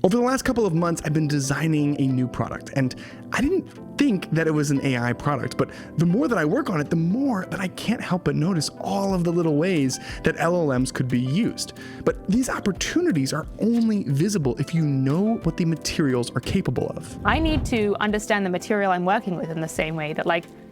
Over the last couple of months, I've been designing a new product, and I didn't think that it was an AI product, but the more that I work on it, the more that I can't help but notice all of the little ways that LLMs could be used. But these opportunities are only visible if you know what the materials are capable of. I need to understand the material I'm working with in the same way that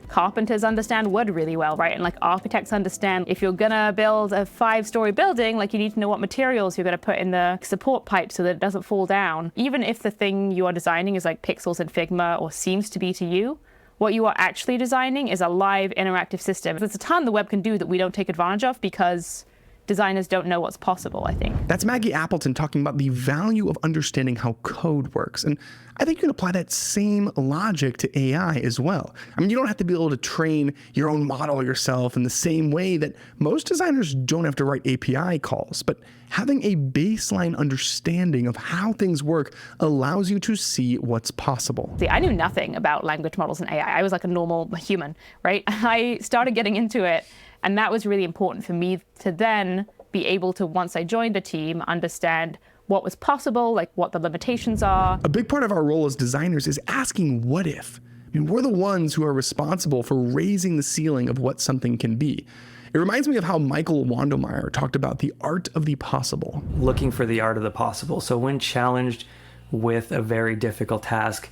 carpenters understand wood really well, right? And architects understand if you're gonna build a 5-story building, you need to know what materials you're gonna put in the support pipe so that it doesn't fall down. Even if the thing you are designing is pixels in Figma or seems to be to you, what you are actually designing is a live interactive system. There's a ton the web can do that we don't take advantage of because designers don't know what's possible, I think. That's Maggie Appleton talking about the value of understanding how code works. And I think you can apply that same logic to AI as well. I mean, you don't have to be able to train your own model yourself in the same way that most designers don't have to write API calls, but having a baseline understanding of how things work allows you to see what's possible. See, I knew nothing about language models and AI. I was like a normal human, right? I started getting into it, and that was really important for me to then be able to, once I joined a team, understand what was possible, what the limitations are. A big part of our role as designers is asking what if. I mean, we're the ones who are responsible for raising the ceiling of what something can be. It reminds me of how Michael Wandelmeyer talked about the art of the possible. Looking for the art of the possible. So when challenged with a very difficult task,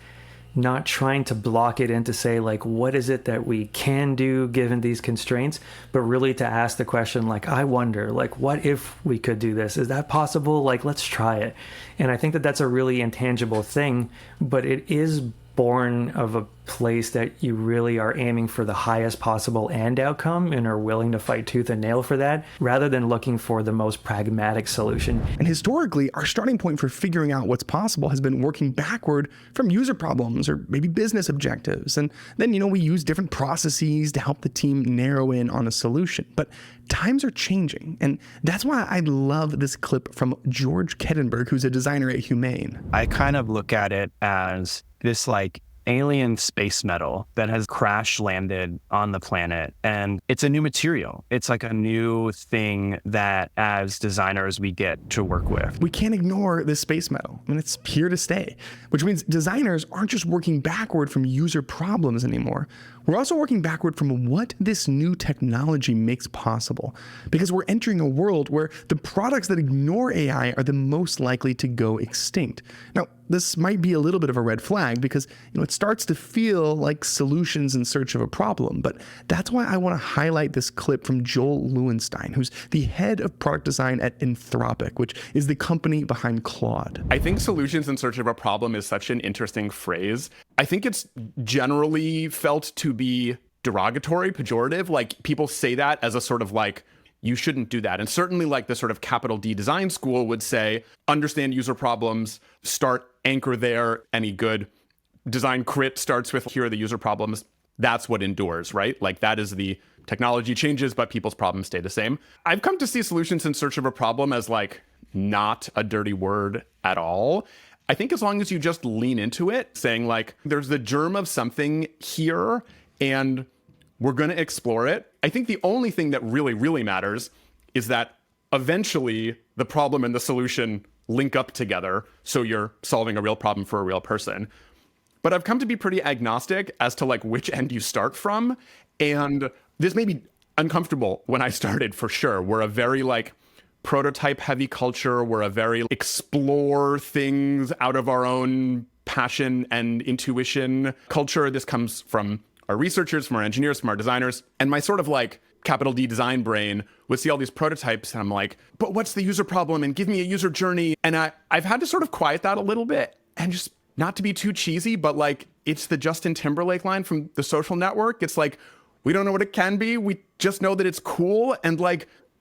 not trying to block it in to say, what is it that we can do given these constraints, but really to ask the question, I wonder, what if we could do this? Is that possible? Let's try it. And I think that that's a really intangible thing, but it is born of a place that you really are aiming for the highest possible end outcome and are willing to fight tooth and nail for that, rather than looking for the most pragmatic solution. And historically, our starting point for figuring out what's possible has been working backward from user problems or maybe business objectives. And then, we use different processes to help the team narrow in on a solution. But times are changing. And that's why I love this clip from George Kettenberg, who's a designer at Humane. I kind of look at it as this alien space metal that has crash landed on the planet. And it's a new material. It's a new thing that as designers we get to work with. We can't ignore this space metal. I mean, it's here to stay, which means designers aren't just working backward from user problems anymore. We're also working backward from what this new technology makes possible, because we're entering a world where the products that ignore AI are the most likely to go extinct. Now, this might be a little bit of a red flag because it starts to feel like solutions in search of a problem, but that's why I want to highlight this clip from Joel Lewenstein, who's the head of product design at Anthropic, which is the company behind Claude. I think solutions in search of a problem is such an interesting phrase. I think it's generally felt to be derogatory, pejorative. People say that as a sort of you shouldn't do that. And certainly the sort of capital D design school would say, understand user problems, anchor there, any good design crit starts with, here are the user problems. That's what endures, right? That is the technology changes, but people's problems stay the same. I've come to see solutions in search of a problem as not a dirty word at all. I think as long as you just lean into it, saying there's the germ of something here and we're going to explore it. I think the only thing that really, really matters is that eventually the problem and the solution link up together, so you're solving a real problem for a real person. But I've come to be pretty agnostic as to which end you start from. And this made me uncomfortable when I started, for sure. We're a very prototype heavy culture. We're a very explore things out of our own passion and intuition culture. This comes from our researchers, from our engineers, from our designers. And my sort of capital D design brain would see all these prototypes and I'm but what's the user problem? And give me a user journey. And I've had to sort of quiet that a little bit and just not to be too cheesy, but it's the Justin Timberlake line from The Social Network. It's we don't know what it can be. We just know that it's cool. And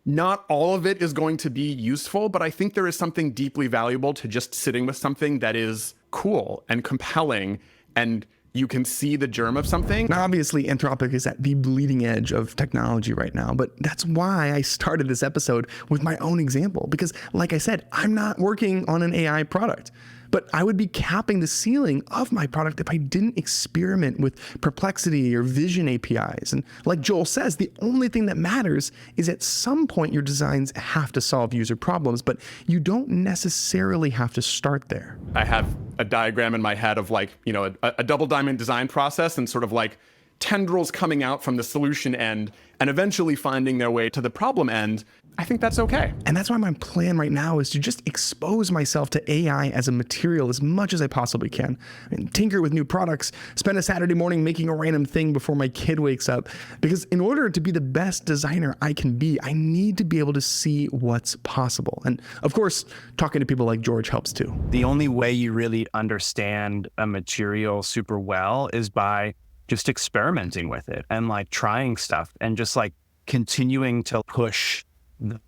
not all of it is going to be useful, but I think there is something deeply valuable to just sitting with something that is cool and compelling and you can see the germ of something. Now, obviously, Anthropic is at the bleeding edge of technology right now, but that's why I started this episode with my own example, because like I said, I'm not working on an AI product. But I would be capping the ceiling of my product if I didn't experiment with Perplexity or Vision APIs. And like Joel says, the only thing that matters is at some point your designs have to solve user problems, but you don't necessarily have to start there. I have a diagram in my head of like, you know, a double diamond design process and sort of like tendrils coming out from the solution end and eventually finding their way to the problem end. I think that's okay. And that's why my plan right now is to just expose myself to AI as a material as much as I possibly can. I mean, tinker with new products, spend a Saturday morning making a random thing before my kid wakes up. Because in order to be the best designer I can be, I need to be able to see what's possible. And of course, talking to people like George helps too. The only way you really understand a material super well is by just experimenting with it and like trying stuff and just like continuing to push the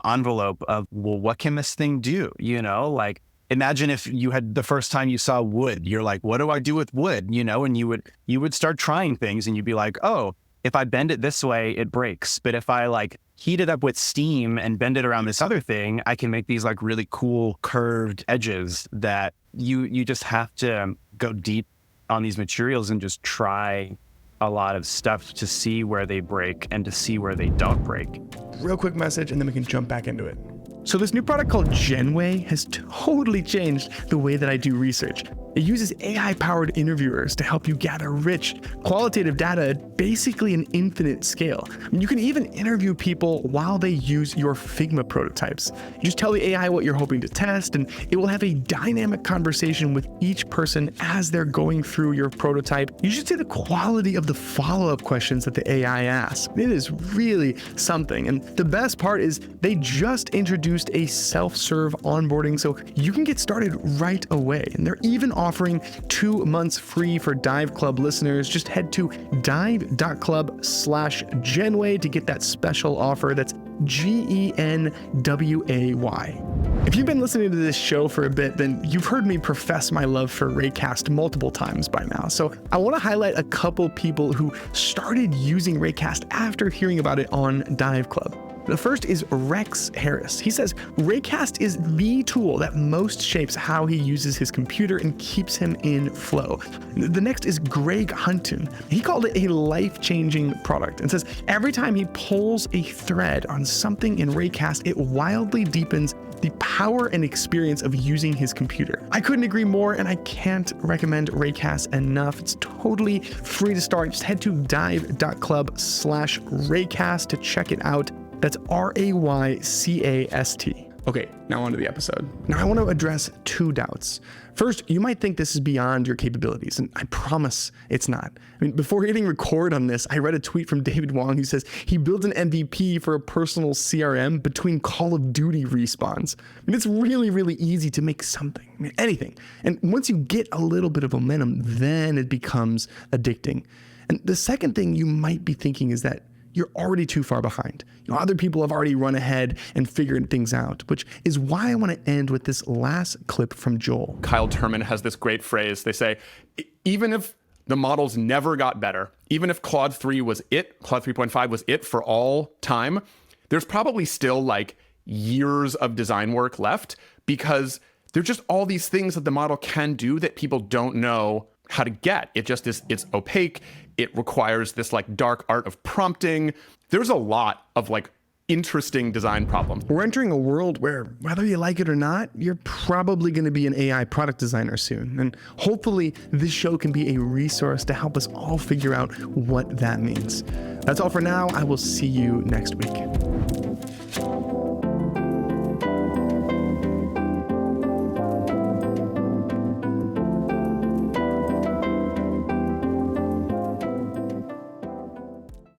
envelope of, well, what can this thing do? You know, like imagine if you had the first time you saw wood, you're like, what do I do with wood? You know, and you would start trying things and you'd be like, oh, if I bend it this way, it breaks. But if I like heat it up with steam and bend it around this other thing, I can make these like really cool curved edges that you just have to go deep on these materials and just try a lot of stuff to see where they break and to see where they don't break. Real quick message, and then we can jump back into it. So this new product called Genway has totally changed the way that I do research. It uses AI-powered interviewers to help you gather rich, qualitative data at basically an infinite scale. I mean, you can even interview people while they use your Figma prototypes. You just tell the AI what you're hoping to test, and it will have a dynamic conversation with each person as they're going through your prototype. You should see the quality of the follow-up questions that the AI asks. It is really something. And the best part is they just introduced a self-serve onboarding so you can get started right away. And they're even offering 2 months free for Dive Club listeners. Just head to dive.club/Genway to get that special offer. That's Genway. If you've been listening to this show for a bit, then you've heard me profess my love for Raycast multiple times by now. So I want to highlight a couple people who started using Raycast after hearing about it on Dive Club. The first is Rex Harris. He says, Raycast is the tool that most shapes how he uses his computer and keeps him in flow. The next is Greg Hunton. He called it a life-changing product and says, every time he pulls a thread on something in Raycast, it wildly deepens the power and experience of using his computer. I couldn't agree more, and I can't recommend Raycast enough. It's totally free to start. Just head to dive.club/Raycast to check it out. That's Raycast. Okay, now on to the episode. Now I want to address 2 doubts. First, you might think this is beyond your capabilities, and I promise it's not. I mean, before hitting record on this, I read a tweet from David Wong who says he built an MVP for a personal CRM between Call of Duty respawns. I mean, it's really, really easy to make something, I mean, anything. And once you get a little bit of momentum, then it becomes addicting. And the second thing you might be thinking is that you're already too far behind. You know, other people have already run ahead and figured things out, which is why I want to end with this last clip from Joel. Kyle Turman has this great phrase. They say, even if the models never got better, even if Claude 3 was it, Claude 3.5 was it for all time, there's probably still like years of design work left because there's just all these things that the model can do that people don't know how to get. It just is, it's opaque. It requires this like dark art of prompting. There's a lot of like interesting design problems. We're entering a world where whether you like it or not, you're probably going to be an AI product designer soon. And hopefully this show can be a resource to help us all figure out what that means. That's all for now. I will see you next week.